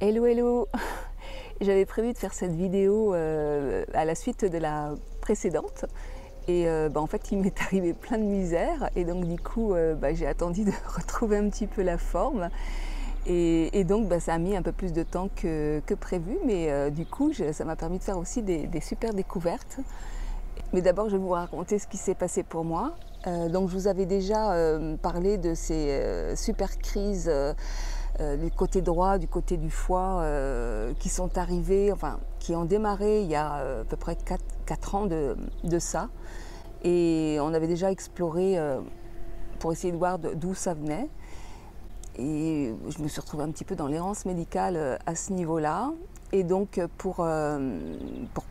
Hello hello. J'avais prévu de faire cette vidéo à la suite de la précédente et en fait il m'est arrivé plein de misère et donc du coup j'ai attendu de retrouver un petit peu la forme et donc ça a mis un peu plus de temps que prévu, mais du coup ça m'a permis de faire aussi des super découvertes. Mais d'abord je vais vous raconter ce qui s'est passé pour moi. Donc je vous avais déjà parlé de ces super crises du côté droit, du côté du foie, qui sont arrivées, enfin qui ont démarré il y a à peu près 4 ans de ça. Et on avait déjà exploré pour essayer de voir d'où ça venait. Et je me suis retrouvée un petit peu dans l'errance médicale à ce niveau-là. Et donc pour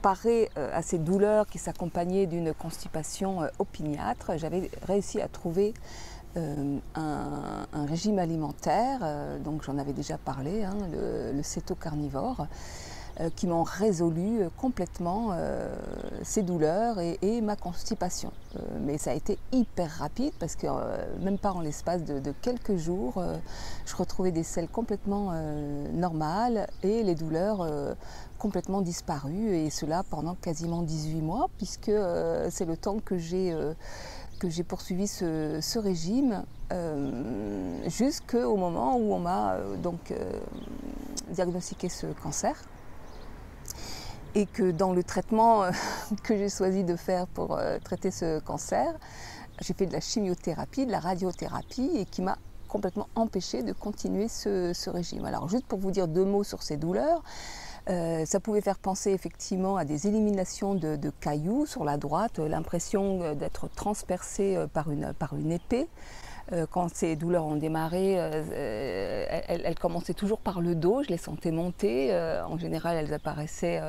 parer à ces douleurs qui s'accompagnaient d'une constipation opiniâtre, j'avais réussi à trouver un régime alimentaire, donc j'en avais déjà parlé, hein, le céto-carnivore, qui m'ont résolu complètement ces douleurs et ma constipation. Mais ça a été hyper rapide parce que même pas en l'espace de quelques jours, je retrouvais des selles complètement normales et les douleurs complètement disparues, et cela pendant quasiment 18 mois, puisque c'est le temps que j'ai poursuivi ce régime jusqu'au moment où on m'a diagnostiqué ce cancer. Et que dans le traitement que j'ai choisi de faire pour traiter ce cancer, j'ai fait de la chimiothérapie, de la radiothérapie, et qui m'a complètement empêché de continuer ce régime. Alors juste pour vous dire 2 mots sur ces douleurs, ça pouvait faire penser effectivement à des éliminations de cailloux sur la droite, l'impression d'être transpercée par une épée. Quand ces douleurs ont démarré, elles commençaient toujours par le dos, je les sentais monter. En général, elles apparaissaient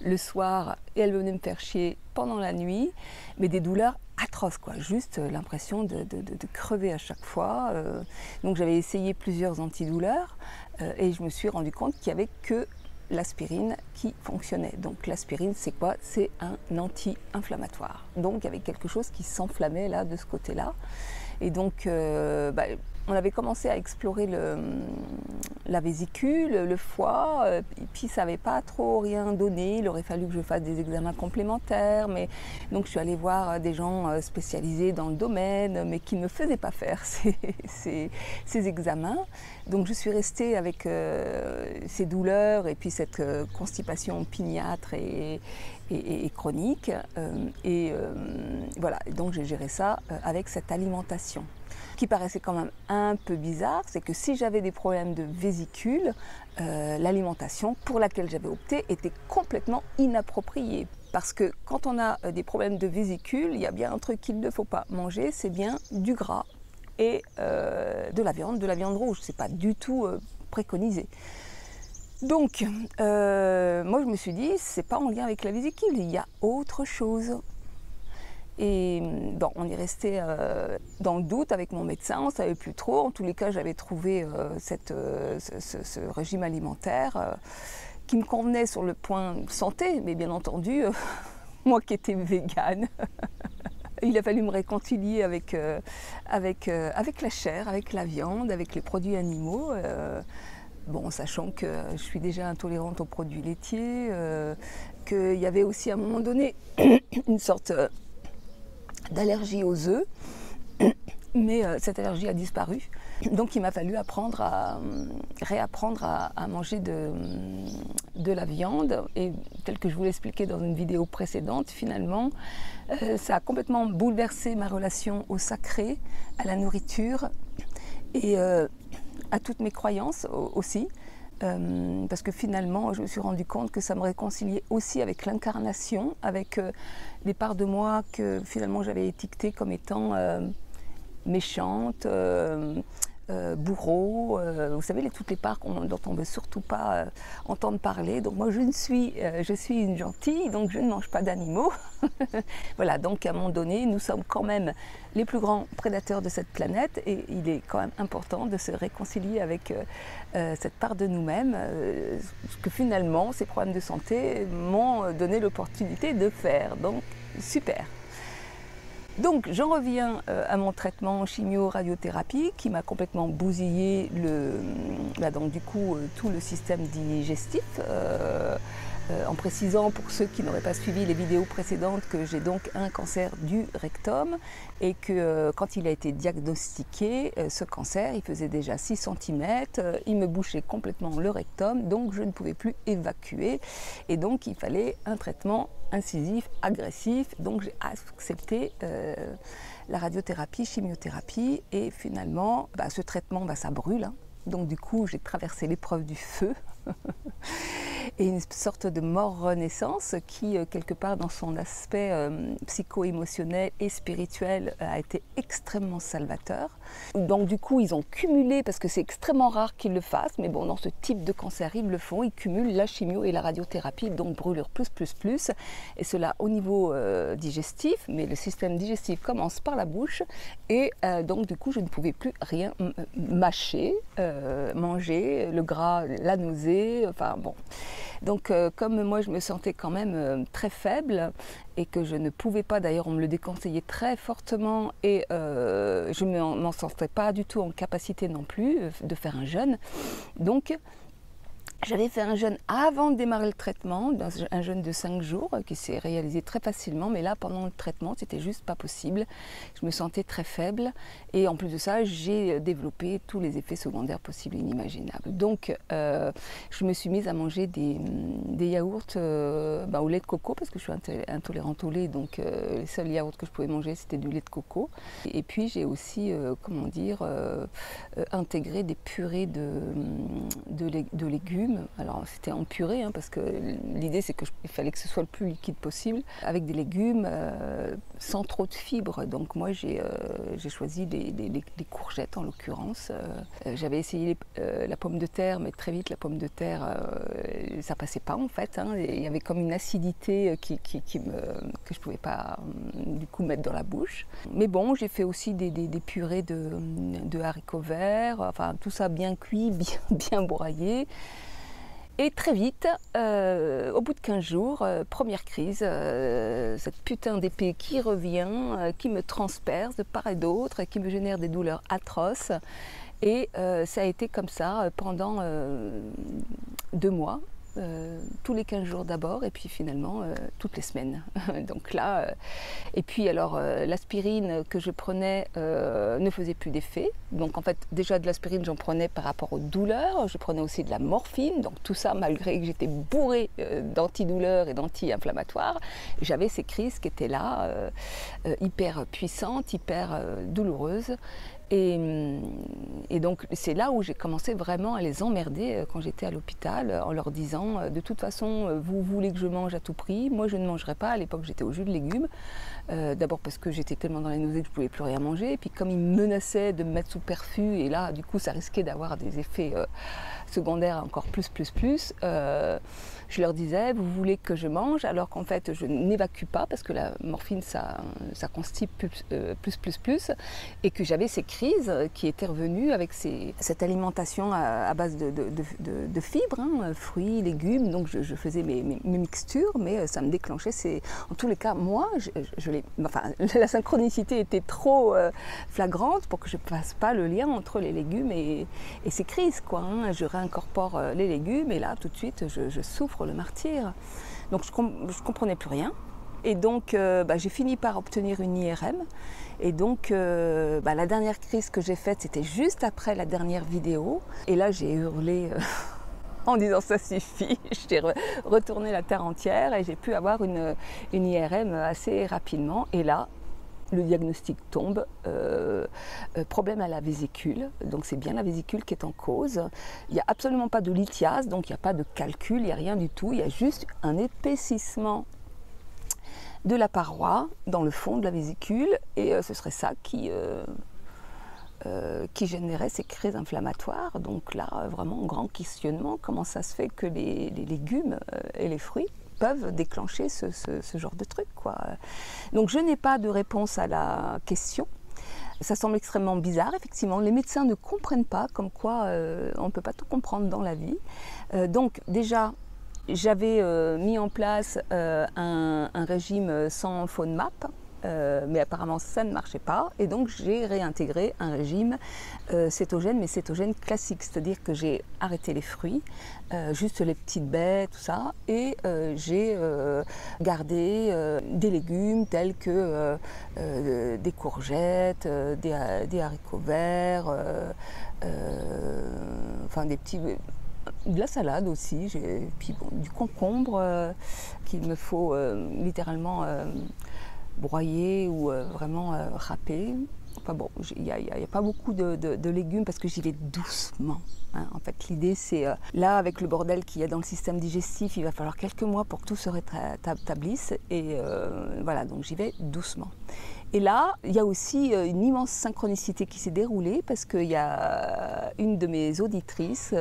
le soir et elles venaient me faire chier pendant la nuit. Mais des douleurs atroces, quoi. Juste l'impression de crever à chaque fois. Donc j'avais essayé plusieurs antidouleurs et je me suis rendu compte qu'il n'y avait que l'aspirine qui fonctionnait. Donc l'aspirine, c'est quoi? C'est un anti-inflammatoire. Donc il y avait quelque chose qui s'enflammait là, de ce côté-là. Et donc, on avait commencé à explorer la vésicule, le foie, et puis ça n'avait pas trop rien donné. Il aurait fallu que je fasse des examens complémentaires, mais donc je suis allée voir des gens spécialisés dans le domaine, mais qui ne me faisaient pas faire ces examens. Donc je suis restée avec ces douleurs et puis cette constipation opiniâtre et chronique, voilà, et donc j'ai géré ça avec cette alimentation. Ce qui paraissait quand même un peu bizarre, c'est que si j'avais des problèmes de vésicule, l'alimentation pour laquelle j'avais opté était complètement inappropriée. Parce que quand on a des problèmes de vésicule, il y a bien un truc qu'il ne faut pas manger, c'est bien du gras et de la viande rouge. C'est pas du tout préconisé. Donc, moi je me suis dit, c'est pas en lien avec la vésicule, il y a autre chose. Et bon, on est resté dans le doute avec mon médecin, on ne savait plus trop. En tous les cas, j'avais trouvé ce régime alimentaire qui me convenait sur le point santé, mais bien entendu, moi qui étais végane, il a fallu me réconcilier avec la chair, avec la viande, avec les produits animaux. Bon, sachant que je suis déjà intolérante aux produits laitiers, qu'il y avait aussi à un moment donné une sorte d'allergie aux œufs, mais cette allergie a disparu. Donc il m'a fallu réapprendre à manger de la viande, et tel que je vous l'ai expliqué dans une vidéo précédente, finalement, ça a complètement bouleversé ma relation au sacré, à la nourriture et à toutes mes croyances aussi, parce que finalement je me suis rendu compte que ça me réconciliait aussi avec l'incarnation, avec des parts de moi que finalement j'avais étiquetées comme étant méchantes, bourreau, vous savez, toutes les parts dont on ne veut surtout pas entendre parler. Donc moi je suis une gentille, donc je ne mange pas d'animaux. Voilà, donc à un moment donné, nous sommes quand même les plus grands prédateurs de cette planète, et il est quand même important de se réconcilier avec cette part de nous-mêmes, que finalement ces problèmes de santé m'ont donné l'opportunité de faire. Donc super. Donc j'en reviens à mon traitement chimio-radiothérapie qui m'a complètement bousillé donc, du coup, tout le système digestif. En précisant pour ceux qui n'auraient pas suivi les vidéos précédentes que j'ai donc un cancer du rectum et que quand il a été diagnostiqué, ce cancer, il faisait déjà 6 cm, il me bouchait complètement le rectum, donc je ne pouvais plus évacuer et donc il fallait un traitement incisif, agressif, donc j'ai accepté la radiothérapie, chimiothérapie et finalement ce traitement ça brûle, hein. Donc du coup j'ai traversé l'épreuve du feu et une sorte de mort-renaissance qui, quelque part dans son aspect psycho-émotionnel et spirituel, a été extrêmement salvateur. Donc du coup, ils ont cumulé, parce que c'est extrêmement rare qu'ils le fassent, mais bon, dans ce type de cancer, ils le font, ils cumulent la chimio et la radiothérapie, donc brûlure plus, et cela au niveau digestif, mais le système digestif commence par la bouche, et donc du coup, je ne pouvais plus rien mâcher, manger, le gras, la nausée, enfin bon. Donc comme moi je me sentais quand même très faible et que je ne pouvais pas, d'ailleurs on me le déconseillait très fortement et je ne m'en sentais pas du tout en capacité non plus de faire un jeûne. Donc j'avais fait un jeûne avant de démarrer le traitement, un jeûne de 5 jours qui s'est réalisé très facilement, mais là pendant le traitement c'était juste pas possible. Je me sentais très faible et en plus de ça j'ai développé tous les effets secondaires possibles et inimaginables. Donc je me suis mise à manger des yaourts au lait de coco parce que je suis intolérante au lait, donc les seuls yaourts que je pouvais manger c'était du lait de coco. Et puis j'ai aussi intégré des purées de légumes. Alors c'était en purée parce que l'idée c'est qu'il fallait que ce soit le plus liquide possible avec des légumes sans trop de fibres. Donc moi j'ai choisi des courgettes en l'occurrence. J'avais essayé la pomme de terre, mais très vite la pomme de terre ça passait pas en fait. Il y avait comme une acidité que je pouvais pas du coup mettre dans la bouche. Mais bon, j'ai fait aussi des purées de haricots verts, enfin tout ça bien cuit, bien broyé. Et très vite, au bout de 15 jours, première crise, cette putain d'épée qui revient, qui me transperce de part et d'autre, qui me génère des douleurs atroces. Et ça a été comme ça pendant 2 mois. Tous les 15 jours d'abord et puis finalement toutes les semaines. Donc là, et puis alors l'aspirine que je prenais ne faisait plus d'effet. Donc en fait déjà de l'aspirine j'en prenais par rapport aux douleurs, je prenais aussi de la morphine, donc tout ça malgré que j'étais bourrée d'antidouleurs et d'anti-inflammatoires, j'avais ces crises qui étaient là, hyper puissantes, hyper douloureuses. Et donc c'est là où j'ai commencé vraiment à les emmerder quand j'étais à l'hôpital en leur disant de toute façon vous voulez que je mange à tout prix, moi je ne mangerai pas. À l'époque j'étais au jus de légumes, d'abord parce que j'étais tellement dans les nausées que je ne pouvais plus rien manger, et puis comme ils me menaçaient de me mettre sous perfus et là du coup ça risquait d'avoir des effets secondaires encore plus, je leur disais vous voulez que je mange alors qu'en fait je n'évacue pas parce que la morphine ça constipe plus, et que j'avais ces crises qui étaient revenues avec cette alimentation à base de fibres, fruits, légumes. Donc je faisais mes mixtures, mais ça me déclenchait en tous les cas moi la synchronicité était trop flagrante pour que je ne fasse pas le lien entre les légumes et ces crises quoi. Je réincorpore les légumes et là tout de suite je souffre le martyre. Donc je comprenais plus rien. Et donc j'ai fini par obtenir une IRM. Et donc la dernière crise que j'ai faite, c'était juste après la dernière vidéo. Et là j'ai hurlé en disant ça suffit. J'ai retourné la terre entière et j'ai pu avoir une IRM assez rapidement. Et là, le diagnostic tombe, problème à la vésicule, donc c'est bien la vésicule qui est en cause. Il n'y a absolument pas de lithiase, donc il n'y a pas de calcul, il n'y a rien du tout, il y a juste un épaississement de la paroi dans le fond de la vésicule, et ce serait ça qui générait ces crises inflammatoires. Donc là, vraiment, grand questionnement, comment ça se fait que les légumes et les fruits peuvent déclencher ce genre de truc, quoi. Donc je n'ai pas de réponse à la question. Ça semble extrêmement bizarre, effectivement. Les médecins ne comprennent pas, comme quoi on ne peut pas tout comprendre dans la vie. Donc déjà, j'avais mis en place un régime sans FODMAP. mais apparemment ça ne marchait pas. Et donc j'ai réintégré un régime cétogène, mais cétogène classique. C'est-à-dire que j'ai arrêté les fruits, juste les petites baies, tout ça. Et j'ai gardé des légumes tels que des courgettes, des haricots verts, enfin des petits... de la salade aussi, puis bon, du concombre qu'il me faut littéralement broyer ou vraiment râper. Enfin bon, il n'y a pas beaucoup de légumes parce que j'y vais doucement. Hein. En fait, l'idée c'est, là avec le bordel qu'il y a dans le système digestif, il va falloir quelques mois pour que tout se rétablisse. Et voilà, donc j'y vais doucement. Et là, il y a aussi une immense synchronicité qui s'est déroulée parce qu'il y a une de mes auditrices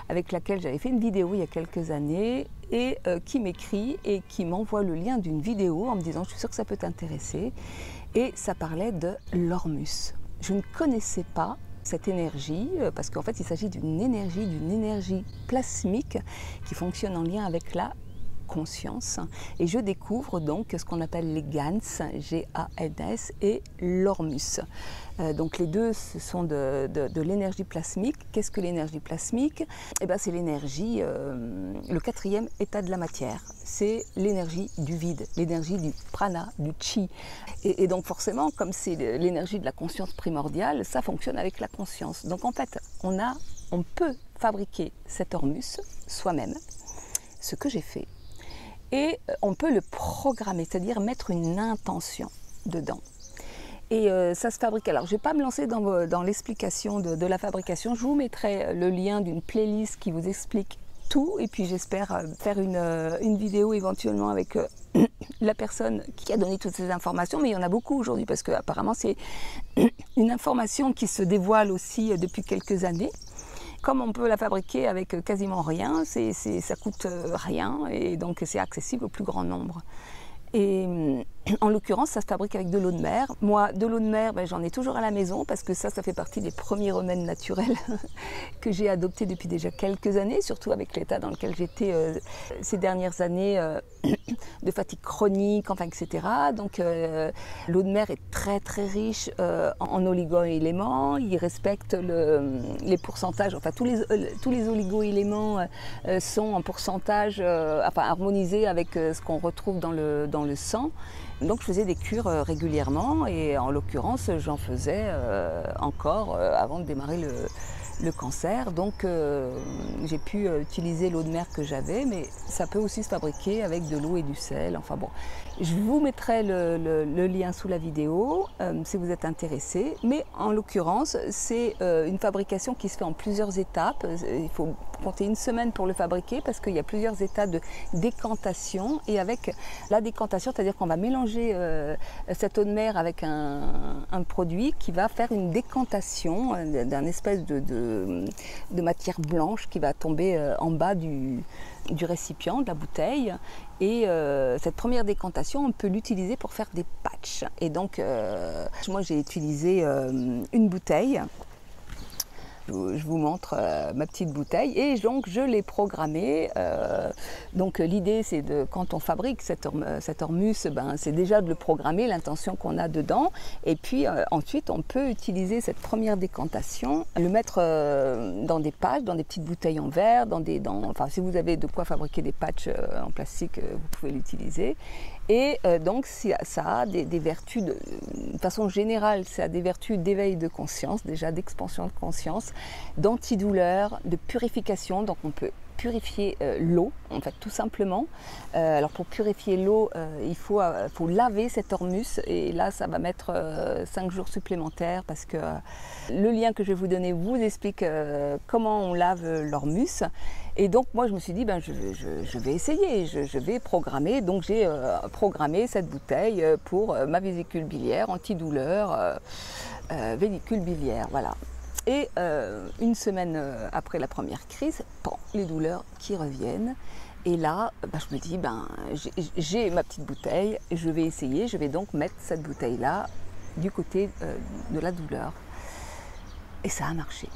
avec laquelle j'avais fait une vidéo il y a quelques années et qui m'écrit et qui m'envoie le lien d'une vidéo en me disant « je suis sûre que ça peut t'intéresser ». Et ça parlait de l'hormus. Je ne connaissais pas cette énergie, parce qu'en fait il s'agit d'une énergie plasmique qui fonctionne en lien avec la conscience. Et je découvre donc ce qu'on appelle les GANS, G-A-N-S, et l'hormus. Donc les deux, ce sont de l'énergie plasmique. Qu'est-ce que l'énergie plasmique? Eh bien, c'est l'énergie, le quatrième état de la matière. C'est l'énergie du vide, l'énergie du prana, du chi. Et donc forcément, comme c'est l'énergie de la conscience primordiale, ça fonctionne avec la conscience. Donc en fait, on peut fabriquer cet hormus soi-même, ce que j'ai fait. Et on peut le programmer, c'est-à-dire mettre une intention dedans. Et ça se fabrique. Alors, je ne vais pas me lancer dans l'explication de la fabrication. Je vous mettrai le lien d'une playlist qui vous explique tout. Et puis, j'espère faire une vidéo éventuellement avec la personne qui a donné toutes ces informations. Mais il y en a beaucoup aujourd'hui parce qu'apparemment, c'est une information qui se dévoile aussi depuis quelques années. Comme on peut la fabriquer avec quasiment rien, ça coûte rien et donc c'est accessible au plus grand nombre. Et en l'occurrence, ça se fabrique avec de l'eau de mer. Moi, de l'eau de mer, j'en ai toujours à la maison parce que ça fait partie des premiers remèdes naturels que j'ai adoptés depuis déjà quelques années, surtout avec l'état dans lequel j'étais ces dernières années de fatigue chronique, enfin, etc. Donc, l'eau de mer est très très riche en oligo-éléments. Il respecte les pourcentages. Enfin, tous les oligo-éléments sont en pourcentage, enfin, harmonisés avec ce qu'on retrouve dans le sang. Donc je faisais des cures régulièrement et en l'occurrence j'en faisais encore avant de démarrer le cancer. Donc j'ai pu utiliser l'eau de mer que j'avais, mais ça peut aussi se fabriquer avec de l'eau et du sel. Enfin bon, je vous mettrai le lien sous la vidéo si vous êtes intéressé. Mais en l'occurrence, c'est une fabrication qui se fait en plusieurs étapes. Il faut compter une semaine pour le fabriquer parce qu'il y a plusieurs étapes de décantation. Et avec la décantation, c'est-à-dire qu'on va mélanger cette eau de mer avec un produit qui va faire une décantation d'un espèce de matière blanche qui va tomber en bas du récipient, de la bouteille. Et cette première décantation, on peut l'utiliser pour faire des patchs. Et donc, moi j'ai utilisé une bouteille. Je vous montre ma petite bouteille et donc je l'ai programmée. Donc l'idée c'est quand on fabrique cet hormus, c'est déjà de le programmer, l'intention qu'on a dedans. Et puis ensuite on peut utiliser cette première décantation, le mettre dans des patchs, dans des petites bouteilles en verre, enfin si vous avez de quoi fabriquer des patchs en plastique, vous pouvez l'utiliser. Et donc ça a des vertus, de façon générale, ça a des vertus d'éveil de conscience, déjà d'expansion de conscience, d'antidouleur, de purification. Donc on peut purifier l'eau, en fait, tout simplement. Alors pour purifier l'eau, il faut laver cet hormus et là ça va mettre 5 jours supplémentaires parce que le lien que je vais vous donner vous explique comment on lave l'hormus. Et donc moi je me suis dit je vais essayer, je vais programmer. Donc j'ai programmé cette bouteille pour ma vésicule biliaire, antidouleur, vésicule biliaire, voilà. Et une semaine après la première crise, les douleurs qui reviennent. Et là, je me dis, j'ai ma petite bouteille, je vais essayer, je vais donc mettre cette bouteille-là du côté de la douleur. Et ça a marché.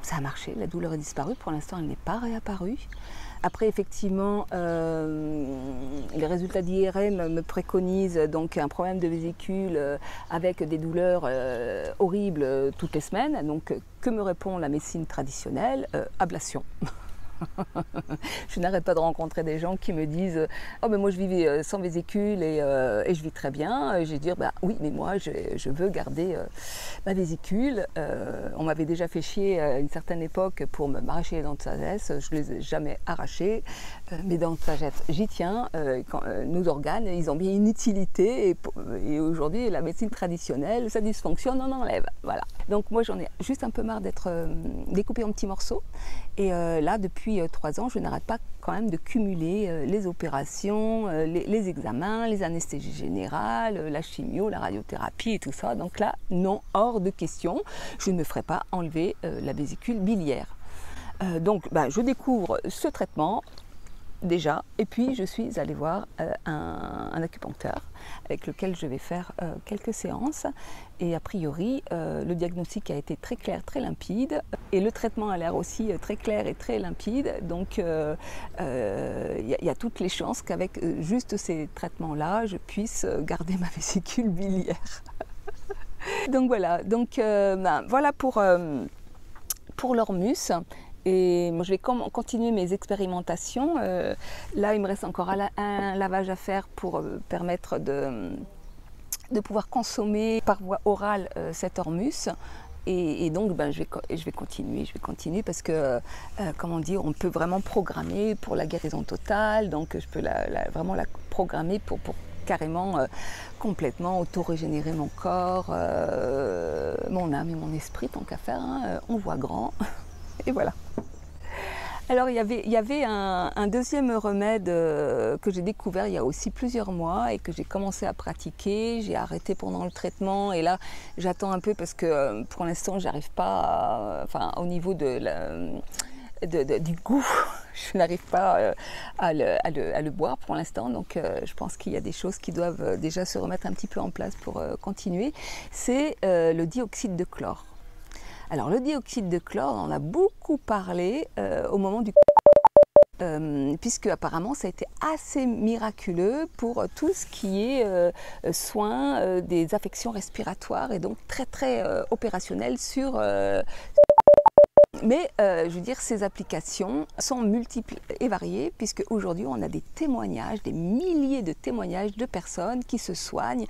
Ça a marché, la douleur est disparue. Pour l'instant, elle n'est pas réapparue. Après, effectivement, les résultats d'IRM me préconisent donc un problème de vésicule avec des douleurs horribles toutes les semaines. Donc, que me répond la médecine traditionnelle? Ablation. Je n'arrête pas de rencontrer des gens qui me disent « Oh, mais moi je vivais sans vésicule et je vis très bien. » Et je vais dire bah, « Oui, mais moi je veux garder ma vésicule. On m'avait déjà fait chier à une certaine époque pour m'arracher les dents de sagesse. Je ne les ai jamais arrachées. Mes dents de sagesse, j'y tiens. Nos organes, ils ont bien une utilité. Et aujourd'hui, la médecine traditionnelle, ça dysfonctionne, on enlève. » Voilà. Donc moi j'en ai juste un peu marre d'être découpée en petits morceaux. Et là, depuis 3 ans, je n'arrête pas quand même de cumuler les opérations, les examens, les anesthésies générales, la chimio, la radiothérapie et tout ça. Donc là, non, hors de question, je ne me ferai pas enlever la vésicule biliaire. Donc, je découvre ce traitement déjà, et puis je suis allée voir un acupuncteur avec lequel je vais faire quelques séances, et a priori le diagnostic a été très clair, très limpide, et le traitement a l'air aussi très clair et très limpide, donc il y a toutes les chances qu'avec juste ces traitements-là, je puisse garder ma vésicule biliaire. Donc voilà, voilà pour l'Ormus. Et je vais continuer mes expérimentations. Là, il me reste encore un lavage à faire pour permettre de pouvoir consommer par voie orale cet Ormus. Et donc, je vais continuer parce que, comment dire, on peut vraiment programmer pour la guérison totale. Donc, je peux vraiment la programmer pour carrément, complètement auto-régénérer mon corps, mon âme et mon esprit, tant qu'à faire. Hein, on voit grand. Et voilà. Alors il y avait un deuxième remède que j'ai découvert il y a aussi plusieurs mois et que j'ai commencé à pratiquer. J'ai arrêté pendant le traitement et là j'attends un peu parce que pour l'instant j'arrive pas, au niveau du goût, je n'arrive pas à le boire pour l'instant. Donc je pense qu'il y a des choses qui doivent déjà se remettre un petit peu en place pour continuer. C'est le dioxyde de chlore. Alors le dioxyde de chlore, on en a beaucoup parlé au moment du puisque apparemment ça a été assez miraculeux pour tout ce qui est soin des affections respiratoires et donc très très opérationnel sur mais je veux dire, ces applications sont multiples et variées, puisque aujourd'hui on a des témoignages, des milliers de témoignages de personnes qui se soignent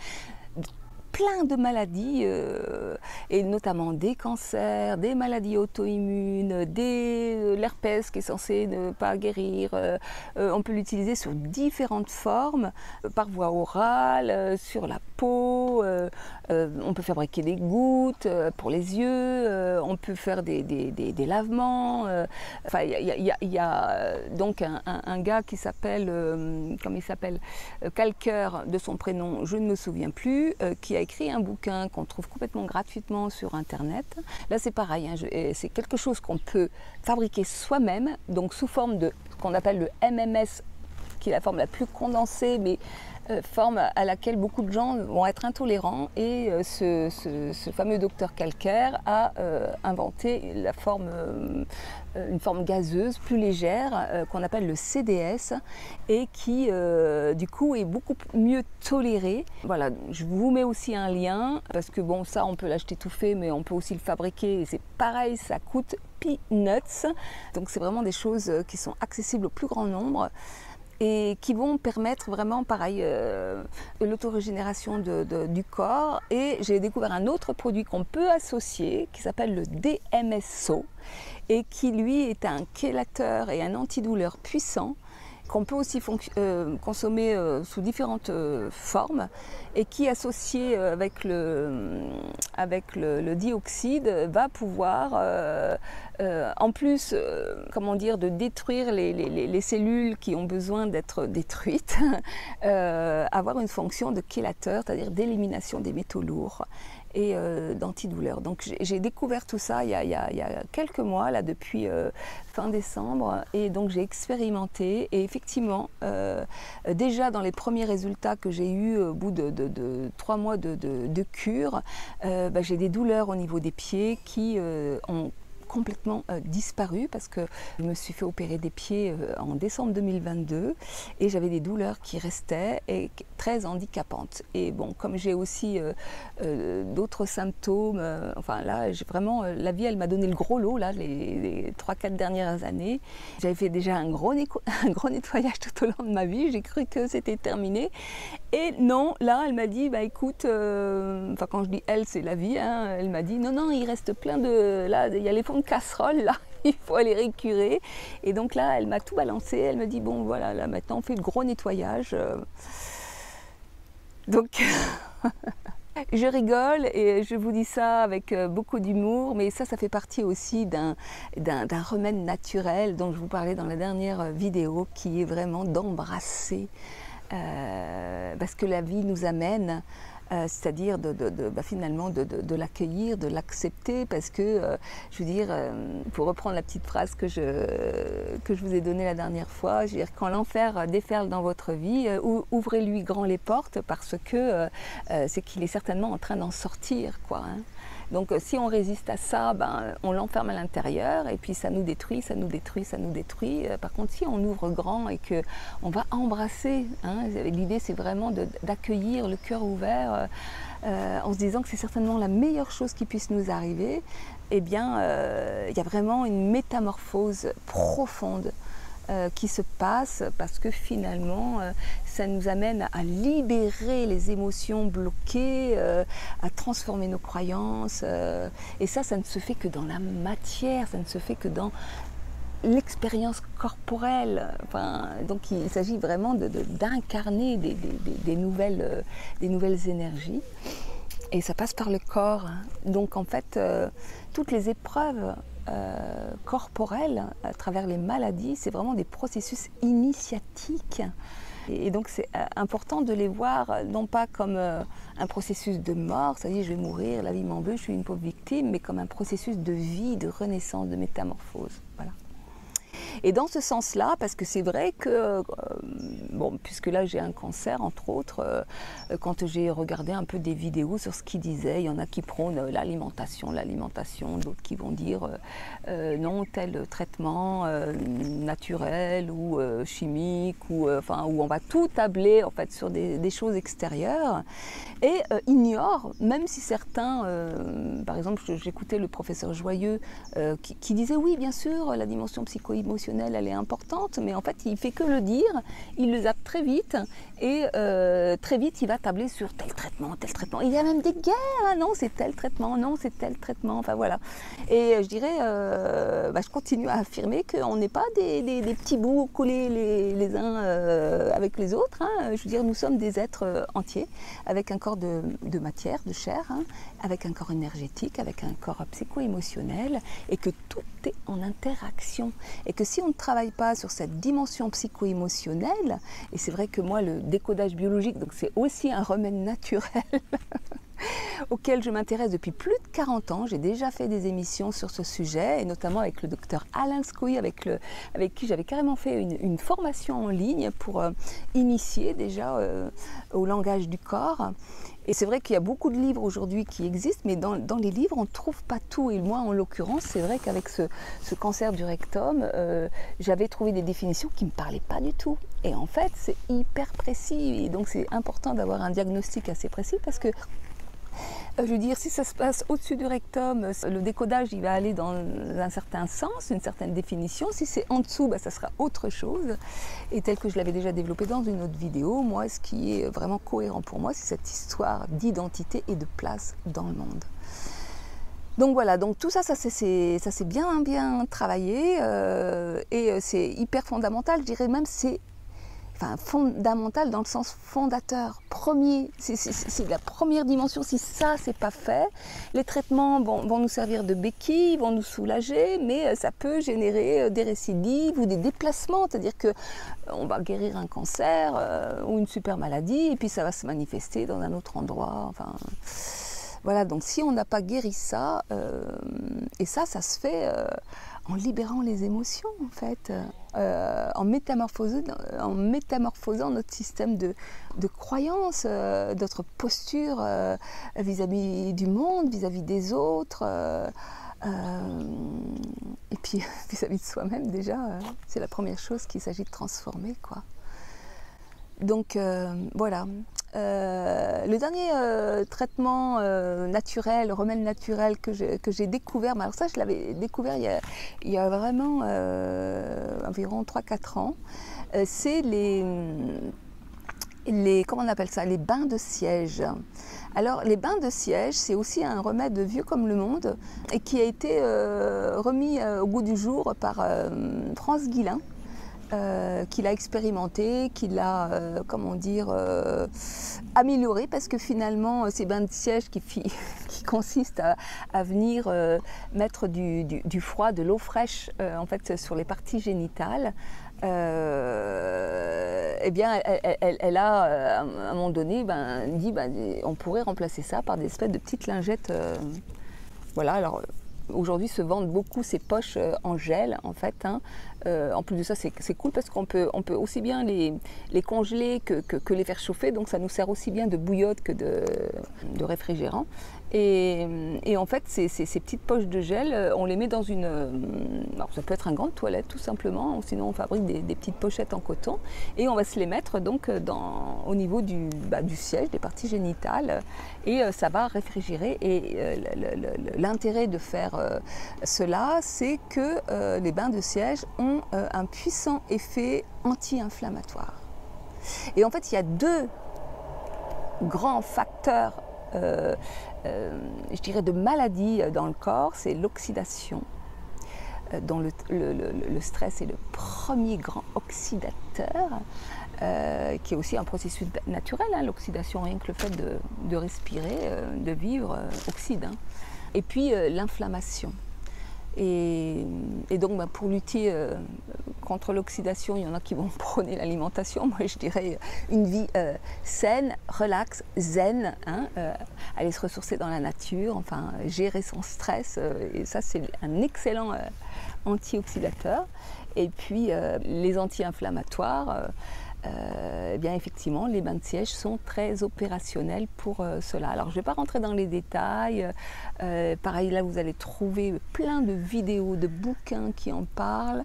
plein de maladies, et notamment des cancers, des maladies auto-immunes, l'herpès qui est censé ne pas guérir. On peut l'utiliser sous différentes formes, par voie orale, sur la peau, on peut fabriquer des gouttes pour les yeux, on peut faire des lavements. Il y a donc un gars qui s'appelle, comment il s'appelle, Kalker de son prénom, je ne me souviens plus, qui a écrit un bouquin qu'on trouve complètement gratuitement sur internet. Là c'est pareil, hein, c'est quelque chose qu'on peut fabriquer soi-même, donc sous forme de ce qu'on appelle le MMS, qui est la forme la plus condensée, mais forme à laquelle beaucoup de gens vont être intolérants, et ce fameux docteur Kalker a inventé la forme, une forme gazeuse plus légère qu'on appelle le CDS, et qui du coup est beaucoup mieux tolérée. Voilà, je vous mets aussi un lien parce que bon, ça on peut l'acheter tout fait, mais on peut aussi le fabriquer et c'est pareil, ça coûte peanuts. Donc c'est vraiment des choses qui sont accessibles au plus grand nombre et qui vont permettre vraiment, pareil, l'autorégénération du corps. Et j'ai découvert un autre produit qu'on peut associer, qui s'appelle le DMSO, et qui, lui, est un chélateur et un antidouleur puissant, qu'on peut aussi consommer sous différentes formes, et qui, associé avec le dioxyde, va pouvoir, en plus, comment dire, de détruire les cellules qui ont besoin d'être détruites, avoir une fonction de chélateur, c'est-à-dire d'élimination des métaux lourds et d'antidouleur. Donc j'ai découvert tout ça il y a quelques mois, là, depuis fin décembre, et donc j'ai expérimenté, et effectivement, déjà dans les premiers résultats que j'ai eus au bout de 3 mois de cure, j'ai des douleurs au niveau des pieds qui ont complètement disparu parce que je me suis fait opérer des pieds en décembre 2022 et j'avais des douleurs qui restaient et très handicapantes. Et bon, comme j'ai aussi d'autres symptômes, enfin là, j'ai vraiment, la vie, elle m'a donné le gros lot, là, les 3-4 dernières années. J'avais fait déjà un gros nettoyage tout au long de ma vie, j'ai cru que c'était terminé. Et non, là, elle m'a dit, bah écoute, enfin quand je dis elle, c'est la vie, hein, elle m'a dit, non, non, il reste plein de, là, il y a les fonds de casserole, là, il faut aller récurer. Et donc là, elle m'a tout balancé, elle me dit, bon voilà, là maintenant on fait le gros nettoyage. Donc, je rigole et je vous dis ça avec beaucoup d'humour, mais ça fait partie aussi d'un remède naturel dont je vous parlais dans la dernière vidéo, qui est vraiment d'embrasser parce que la vie nous amène, c'est-à-dire finalement de l'accueillir, de l'accepter, parce que, je veux dire, pour reprendre la petite phrase que je vous ai donnée la dernière fois, je veux dire, quand l'enfer déferle dans votre vie, ouvrez-lui grand les portes, parce que c'est qu'il est certainement en train d'en sortir, quoi, hein. Donc si on résiste à ça, ben, on l'enferme à l'intérieur et puis ça nous détruit, ça nous détruit, ça nous détruit. Par contre, si on ouvre grand et qu'on va embrasser, hein, l'idée c'est vraiment d'accueillir le cœur ouvert en se disant que c'est certainement la meilleure chose qui puisse nous arriver, eh bien il y a vraiment une métamorphose profonde qui se passe, parce que finalement ça nous amène à libérer les émotions bloquées, à transformer nos croyances, et ça ne se fait que dans la matière, ça ne se fait que dans l'expérience corporelle. Enfin, donc il s'agit vraiment d'incarner des nouvelles énergies, et ça passe par le corps, hein. Donc en fait toutes les épreuves corporelles à travers les maladies, c'est vraiment des processus initiatiques, et donc c'est important de les voir non pas comme un processus de mort, c'est-à-dire je vais mourir, la vie m'en veut, je suis une pauvre victime, mais comme un processus de vie, de renaissance, de métamorphose. Voilà. Et dans ce sens-là, parce que c'est vrai que, bon, puisque là j'ai un cancer, entre autres, quand j'ai regardé un peu des vidéos sur ce qu'ils disaient, il y en a qui prônent l'alimentation, d'autres qui vont dire non, tel traitement naturel ou chimique, ou où on va tout tabler en fait sur des choses extérieures, et ignorent, même si certains, par exemple j'écoutais le professeur Joyeux qui disait oui, bien sûr, la dimension psycho-émotionnelle elle est importante, mais en fait il fait que le dire, il le zappe très vite, et très vite il va tabler sur tel traitement. Il y a même des guerres, hein, non c'est tel traitement, non c'est tel traitement, enfin voilà. Et je dirais, je continue à affirmer qu'on n'est pas des petits bouts collés les uns avec les autres, hein. Je veux dire, nous sommes des êtres entiers, avec un corps de matière, de chair, hein, avec un corps énergétique, avec un corps psycho-émotionnel, et que tout est en interaction, et que si on ne travaille pas sur cette dimension psycho-émotionnelle, et c'est vrai que moi le décodage biologique, donc c'est aussi un remède naturel auquel je m'intéresse depuis plus de 40 ans. J'ai déjà fait des émissions sur ce sujet, et notamment avec le docteur Alain Scouy, avec qui j'avais carrément fait une formation en ligne pour initier déjà au langage du corps. Et c'est vrai qu'il y a beaucoup de livres aujourd'hui qui existent, mais dans les livres, on ne trouve pas tout. Et moi, en l'occurrence, c'est vrai qu'avec ce cancer du rectum, j'avais trouvé des définitions qui ne me parlaient pas du tout. Et en fait, c'est hyper précis. Et donc, c'est important d'avoir un diagnostic assez précis, parce que je veux dire, si ça se passe au-dessus du rectum, le décodage il va aller dans un certain sens, une certaine définition. Si c'est en dessous, ça sera autre chose. Et tel que je l'avais déjà développé dans une autre vidéo, moi, ce qui est vraiment cohérent pour moi, c'est cette histoire d'identité et de place dans le monde. Donc voilà, donc tout ça c'est bien travaillé, et c'est hyper fondamental, je dirais même c'est fondamental dans le sens fondateur, premier, c'est la première dimension. Si ça c'est pas fait, les traitements vont nous servir de béquilles, vont nous soulager, mais ça peut générer des récidives ou des déplacements, c'est-à-dire que on va guérir un cancer ou une super maladie, et puis ça va se manifester dans un autre endroit, voilà. Donc si on n'a pas guéri ça, et ça se fait en libérant les émotions en fait, en métamorphosant notre système de croyances, notre posture vis-à-vis du monde, vis-à-vis des autres, Et puis vis-à-vis de soi-même déjà, c'est la première chose qu'il s'agit de transformer, quoi. Donc voilà. Le dernier traitement naturel, remède naturel que j'ai découvert, mais alors ça je l'avais découvert il y a vraiment environ 3-4 ans, c'est comment on appelle ça, les bains de siège. Alors les bains de siège, c'est aussi un remède vieux comme le monde et qui a été remis au goût du jour par France Guillain. Qui l'a expérimenté, qui l'a, comment dire, amélioré, parce que finalement, ces bains de siège qui consistent à venir mettre du froid, de l'eau fraîche, en fait, sur les parties génitales, eh bien, elle a, à un moment donné, dit, on pourrait remplacer ça par des espèces de petites lingettes. Voilà, alors. Aujourd'hui se vendent beaucoup ces poches en gel en fait. En plus de ça, c'est cool parce qu'on peut aussi bien les congeler que les faire chauffer. Donc ça nous sert aussi bien de bouillotte que de réfrigérant. Et en fait, ces petites poches de gel, on les met dans une... alors ça peut être un gant de toilette tout simplement. Sinon on fabrique des petites pochettes en coton. Et on va se les mettre donc au niveau du siège, des parties génitales. Et ça va réfrigérer. Et l'intérêt de faire cela, c'est que les bains de siège ont un puissant effet anti-inflammatoire. Et en fait, il y a deux grands facteurs, je dirais, de maladie dans le corps. C'est l'oxydation, dont le stress est le premier grand oxydateur, qui est aussi un processus naturel. L'oxydation, rien que le fait de respirer, de vivre, oxyde. Et puis l'inflammation. Et donc pour lutter contre l'oxydation, il y en a qui vont prôner l'alimentation. Moi je dirais une vie saine, relaxe, zen, aller se ressourcer dans la nature, enfin gérer son stress, et ça c'est un excellent antioxydateur. Et puis les anti-inflammatoires, eh bien effectivement, les bains de siège sont très opérationnels pour cela. Alors je ne vais pas rentrer dans les détails. Pareil, là vous allez trouver plein de vidéos, de bouquins qui en parlent.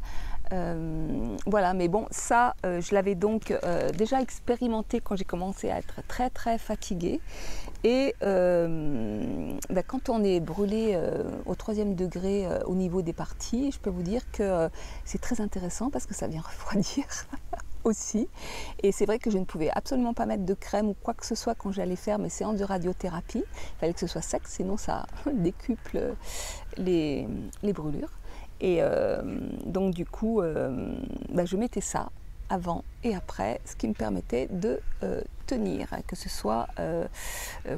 Voilà, mais bon, ça, je l'avais donc déjà expérimenté quand j'ai commencé à être très très fatiguée. Et quand on est brûlé au 3e degré au niveau des parties, je peux vous dire que c'est très intéressant parce que ça vient refroidir. Aussi, et c'est vrai que je ne pouvais absolument pas mettre de crème ou quoi que ce soit quand j'allais faire mes séances de radiothérapie. Il fallait que ce soit sec, sinon ça décuple les brûlures. Et donc du coup, je mettais ça avant et après, ce qui me permettait de tenir, que ce soit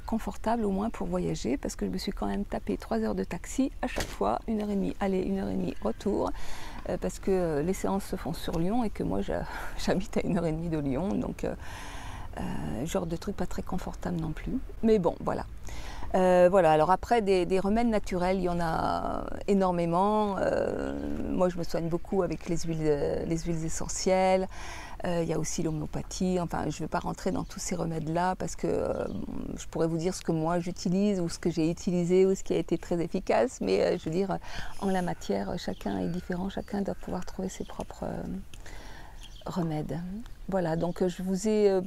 confortable au moins pour voyager, parce que je me suis quand même tapé 3 heures de taxi à chaque fois, 1h30 aller, 1h30 retour, parce que les séances se font sur Lyon et que moi j'habite à 1h30 de Lyon, donc genre de truc pas très confortable non plus. Mais bon, voilà. Voilà, alors après des remèdes naturels, il y en a énormément. Moi je me soigne beaucoup avec les huiles essentielles. Il y a aussi l'homéopathie. Enfin, je ne vais pas rentrer dans tous ces remèdes-là parce que je pourrais vous dire ce que moi j'utilise ou ce que j'ai utilisé ou ce qui a été très efficace. Mais je veux dire, en la matière, chacun est différent, chacun doit pouvoir trouver ses propres remèdes. Voilà, donc je vous ai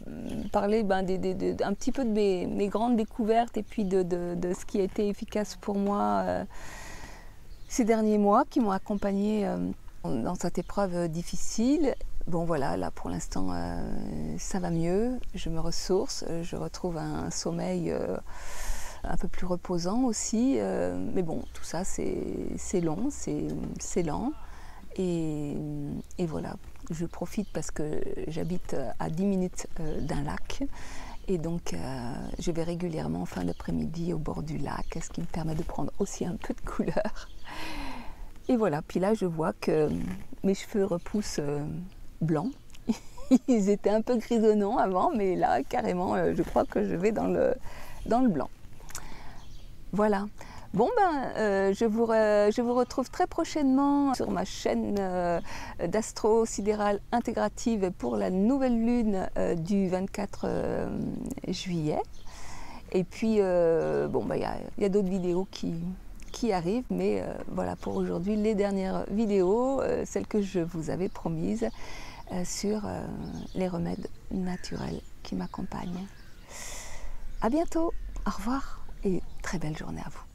parlé un petit peu de mes grandes découvertes et puis de ce qui a été efficace pour moi ces derniers mois, qui m'ont accompagnée dans cette épreuve difficile. Bon voilà, là pour l'instant ça va mieux, je me ressource, je retrouve un sommeil un peu plus reposant aussi, mais bon, tout ça c'est long, c'est lent. Et voilà, je profite parce que j'habite à 10 minutes d'un lac et donc je vais régulièrement en fin d'après-midi au bord du lac, ce qui me permet de prendre aussi un peu de couleur. Et voilà, puis là je vois que mes cheveux repoussent blancs. Ils étaient un peu grisonnants avant, mais là carrément je crois que je vais dans le blanc. Voilà. Bon je vous retrouve très prochainement sur ma chaîne d'astro sidérale intégrative pour la nouvelle lune du 24 juillet. Et puis il y a d'autres vidéos qui qui arrive. Mais voilà pour aujourd'hui les dernières vidéos, celles que je vous avais promises sur les remèdes naturels qui m'accompagnent. À bientôt, au revoir et très belle journée à vous.